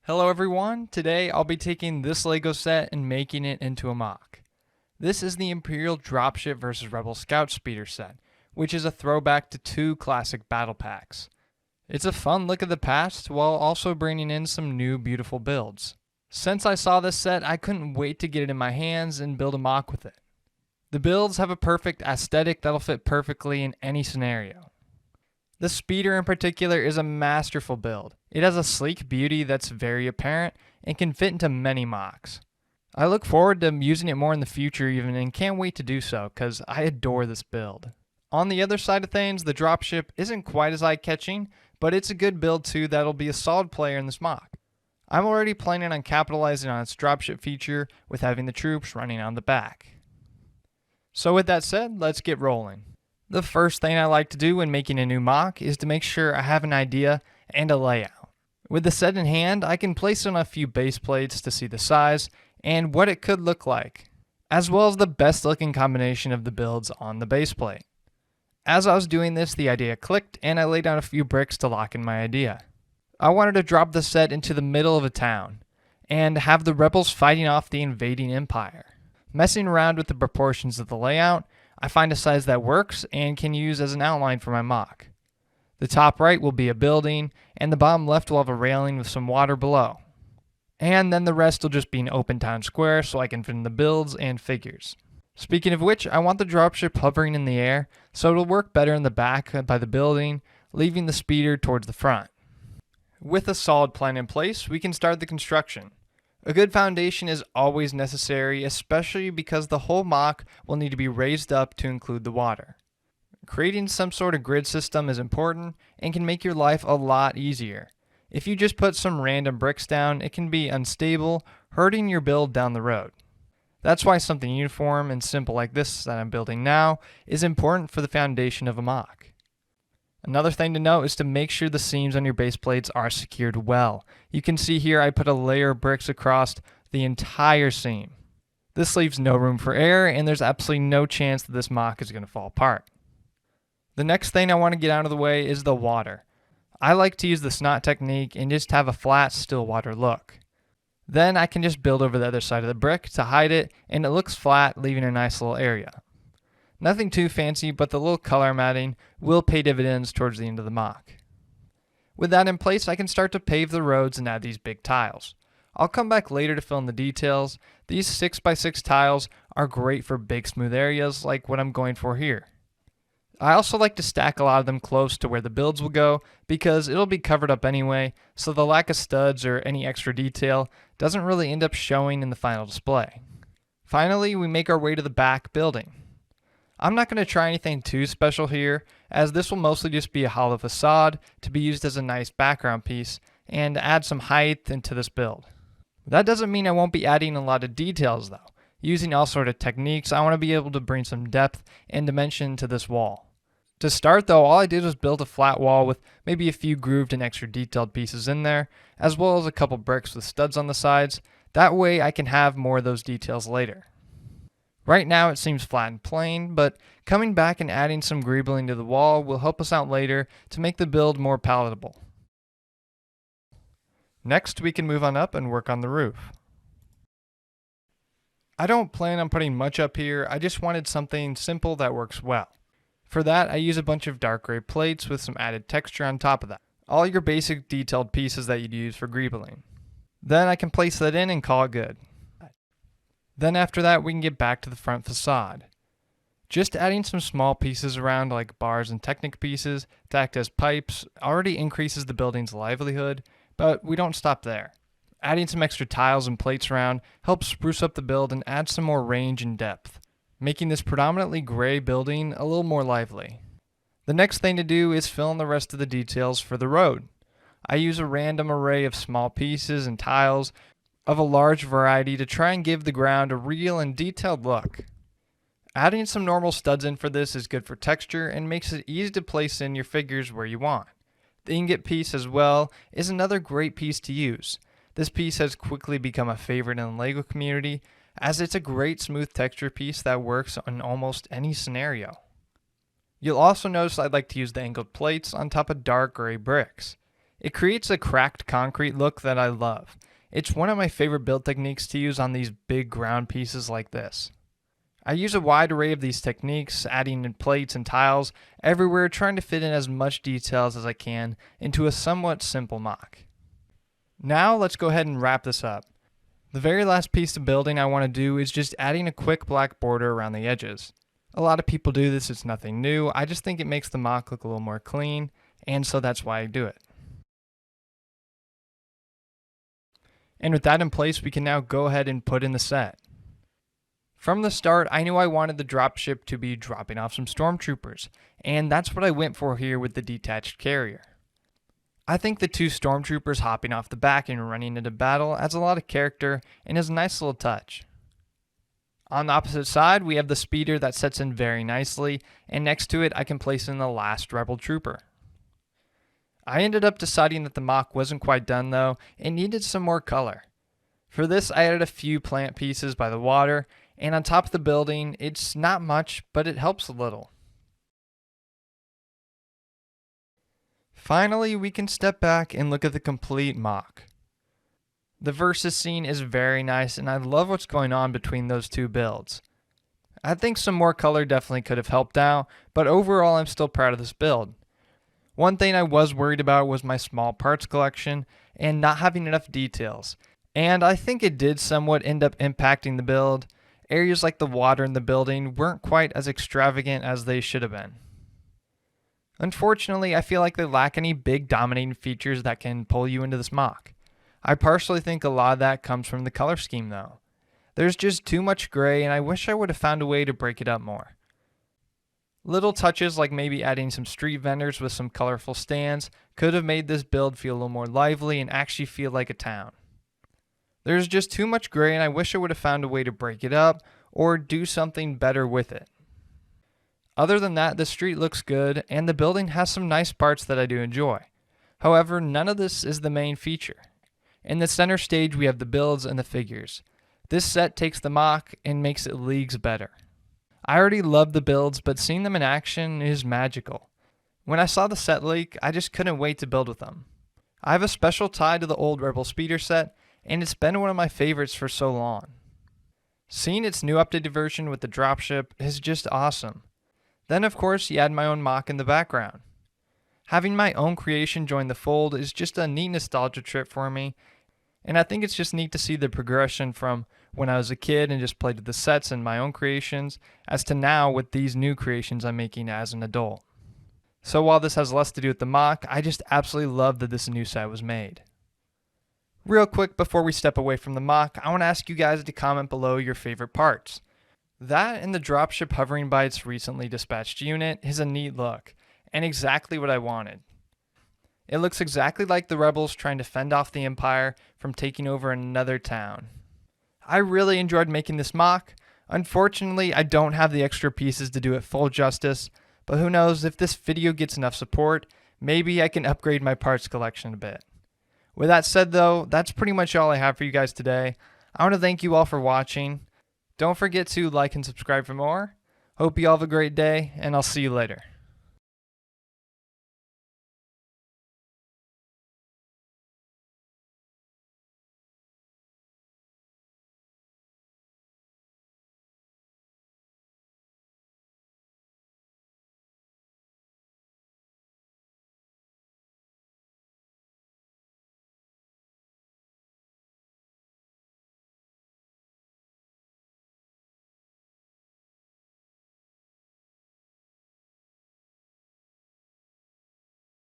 Hello everyone, today I'll be taking this LEGO set and making it into a mock. This is the Imperial Dropship vs Rebel Scout Speeder set, which is a throwback to two classic battle packs. It's a fun look at the past while also bringing in some new beautiful builds. Since I saw this set, I couldn't wait to get it in my hands and build a mock with it. The builds have a perfect aesthetic that'll fit perfectly in any scenario. The speeder in particular is a masterful build. It has a sleek beauty that's very apparent and can fit into many mocks. I look forward to using it more in the future even and can't wait to do so because I adore this build. On the other side of things, the dropship isn't quite as eye-catching, but it's a good build too that'll be a solid player in this mock. I'm already planning on capitalizing on its dropship feature with having the troops running on the back. So with that said, let's get rolling. The first thing I like to do when making a new mock is to make sure I have an idea and a layout. With the set in hand, I can place on a few base plates to see the size and what it could look like, as well as the best looking combination of the builds on the base plate. As I was doing this, the idea clicked and I laid down a few bricks to lock in my idea. I wanted to drop the set into the middle of a town and have the rebels fighting off the invading empire. Messing around with the proportions of the layout, I find a size that works and can use as an outline for my mock. The top right will be a building, and the bottom left will have a railing with some water below. And then the rest will just be an open town square so I can fit in the builds and figures. Speaking of which, I want the dropship hovering in the air so it'll work better in the back by the building, leaving the speeder towards the front. With a solid plan in place, we can start the construction. A good foundation is always necessary, especially because the whole mock will need to be raised up to include the water. Creating some sort of grid system is important and can make your life a lot easier. If you just put some random bricks down, it can be unstable, hurting your build down the road. That's why something uniform and simple like this that I'm building now is important for the foundation of a mock. Another thing to note is to make sure the seams on your base plates are secured well. You can see here I put a layer of bricks across the entire seam. This leaves no room for error and there's absolutely no chance that this mock is going to fall apart. The next thing I want to get out of the way is the water. I like to use the snot technique and just have a flat still water look. Then I can just build over the other side of the brick to hide it and it looks flat, leaving a nice little area. Nothing too fancy, but the little color matting will pay dividends towards the end of the mock. With that in place, I can start to pave the roads and add these big tiles. I'll come back later to fill in the details. These 6x6 tiles are great for big smooth areas like what I'm going for here. I also like to stack a lot of them close to where the builds will go because it'll be covered up anyway, so the lack of studs or any extra detail doesn't really end up showing in the final display. Finally, we make our way to the back building. I'm not going to try anything too special here, as this will mostly just be a hollow facade to be used as a nice background piece and add some height into this build. That doesn't mean I won't be adding a lot of details though. Using all sort of techniques, I want to be able to bring some depth and dimension to this wall. To start though, all I did was build a flat wall with maybe a few grooved and extra detailed pieces in there, as well as a couple bricks with studs on the sides. That way I can have more of those details later. Right now it seems flat and plain, but coming back and adding some greebling to the wall will help us out later to make the build more palatable. Next we can move on up and work on the roof. I don't plan on putting much up here, I just wanted something simple that works well. For that I use a bunch of dark gray plates with some added texture on top of that. All your basic detailed pieces that you'd use for greebling. Then I can place that in and call it good. Then after that we can get back to the front facade. Just adding some small pieces around like bars and Technic pieces to act as pipes already increases the building's livelihood, but we don't stop there. Adding some extra tiles and plates around helps spruce up the build and add some more range and depth, making this predominantly gray building a little more lively. The next thing to do is fill in the rest of the details for the road. I use a random array of small pieces and tiles of a large variety to try and give the ground a real and detailed look. Adding some normal studs in for this is good for texture and makes it easy to place in your figures where you want. The ingot piece as well is another great piece to use. This piece has quickly become a favorite in the LEGO community as it's a great smooth texture piece that works on almost any scenario. You'll also notice I like to use the angled plates on top of dark gray bricks. It creates a cracked concrete look that I love. It's one of my favorite build techniques to use on these big ground pieces like this. I use a wide array of these techniques, adding in plates and tiles everywhere, trying to fit in as much details as I can into a somewhat simple mock. Now let's go ahead and wrap this up. The very last piece of building I want to do is just adding a quick black border around the edges. A lot of people do this, it's nothing new. I just think it makes the mock look a little more clean, and so that's why I do it. And with that in place, we can now go ahead and put in the set. From the start, I knew I wanted the dropship to be dropping off some stormtroopers, and that's what I went for here with the detached carrier. I think the two stormtroopers hopping off the back and running into battle adds a lot of character and is a nice little touch. On the opposite side, we have the speeder that sets in very nicely, and next to it I can place in the last rebel trooper. I ended up deciding that the mock wasn't quite done though, and needed some more color. For this, I added a few plant pieces by the water, and on top of the building, it's not much, but it helps a little. Finally, we can step back and look at the complete mock. The versus scene is very nice, and I love what's going on between those two builds. I think some more color definitely could have helped out, but overall I'm still proud of this build. One thing I was worried about was my small parts collection and not having enough details, and I think it did somewhat end up impacting the build. Areas like the water in the building weren't quite as extravagant as they should have been. Unfortunately, I feel like they lack any big dominating features that can pull you into this mock. I partially think a lot of that comes from the color scheme though. There's just too much gray, and I wish I would have found a way to break it up more. Little touches like maybe adding some street vendors with some colorful stands could have made this build feel a little more lively and actually feel like a town. There's just too much gray, and I wish I would have found a way to break it up or do something better with it. Other than that, the street looks good, and the building has some nice parts that I do enjoy. However, none of this is the main feature. In the center stage, we have the builds and the figures. This set takes the mock and makes it leagues better. I already love the builds, but seeing them in action is magical. When I saw the set leak, I just couldn't wait to build with them. I have a special tie to the old Rebel Speeder set, and it's been one of my favorites for so long. Seeing its new updated version with the dropship is just awesome. Then of course you add my own mock in the background. Having my own creation join the fold is just a neat nostalgia trip for me, and I think it's just neat to see the progression from when I was a kid and just played with the sets and my own creations, as to now with these new creations I'm making as an adult. So while this has less to do with the mock, I just absolutely love that this new set was made. Real quick before we step away from the mock, I want to ask you guys to comment below your favorite parts. That and the dropship hovering by its recently dispatched unit is a neat look, and exactly what I wanted. It looks exactly like the rebels trying to fend off the Empire from taking over another town. I really enjoyed making this mock. Unfortunately, I don't have the extra pieces to do it full justice, but who knows, if this video gets enough support, maybe I can upgrade my parts collection a bit. With that said though, that's pretty much all I have for you guys today. I want to thank you all for watching. Don't forget to like and subscribe for more. Hope you all have a great day, and I'll see you later.